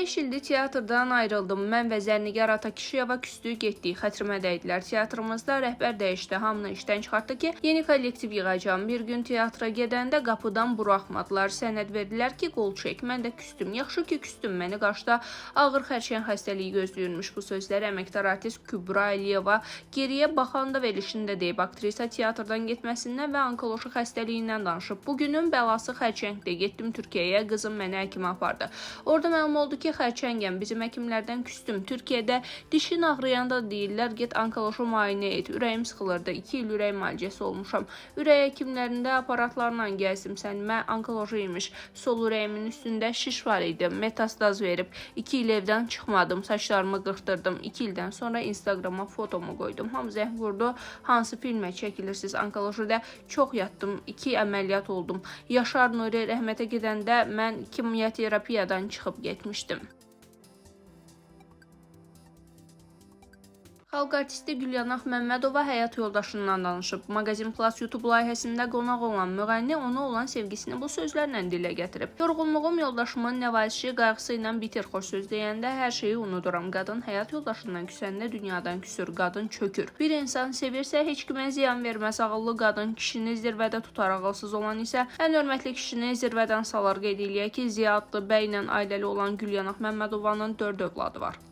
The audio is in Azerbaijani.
5 ildir teatrdan ayrıldım. Mən və Zərnigar Atakişiyeva küstük, getdik. Xətrimə dəydilər. Teatrımızda rəhbər dəyişdi. Hamını işdən çıxartdı ki, yeni kollektiv yığacağım. Bir gün teatra gedəndə qapıdan buraxmadılar. Sənəd verdilər ki, qol çək. Mən də küstüm. Yaxşı ki, küstüm. Məni qarşıda ağır xərçəng xəstəliyi gözləyirmiş. Bu sözləri əməkdar artist Kübra Əliyeva geriyə baxanda verilişində deyib. Aktrisa teatrdan getməsindən və onkoloji xəstəliyindən danışıb. Bugünün bəlası xərçəngdir. Getdim Türkiyəyə, qızım məni həkimə apardı. Orada məlum oldu ki, xərçəngəm. Bizim həkimlərdən küstüm. Türkiyədə dişin ağrıyanda deyirlər, get onkoloji müayinə et. Ürəyim sıxılırdı. 2 il ürək müalicəsi olmuşam. Ürək həkimlərində aparatlarla gəzdim. Sənimə onkoloji imiş. Sol ürəyimin üstündə şiş var idi. Metastaz verib. 2 il evdən çıxmadım. Saçlarımı qırxdırdım. 2 ildən sonra Instagrama fotomu qoydum. Hamı zəng vurdu. Hansı filmə çəkilirsiniz? Onkolojidə çox yatdım. 2 əməliyyat oldum. Yaşar Nuri rəhmətə gedəndə mən kimyoterapiyadan çıxıb getmişdim. Xalq artisti Gülyanaq Məmmədova həyat yoldaşından danışıb. Magazin Plus YouTube layihəsində qonaq olan müğənni ona olan sevgisini bu sözlərlə dilə gətirib. Yorğunluğum yoldaşımın nəvazişi qayğısı ilə bitir. Xoş söz deyəndə hər şeyi unuduram. Qadın həyat yoldaşından küsəndə dünyadan küsür. Qadın çökür. Bir insan sevirsə heç kimə ziyan verməz. Ağıllı qadın kişini zirvədə tutar. Ağılsız olan isə ən hörmətli kişini zirvədən salar. Qeyd eləyək ki, Ziya adlı bəylə ailəli olan Gülyanaq Məmmədovanın 4 övladı var.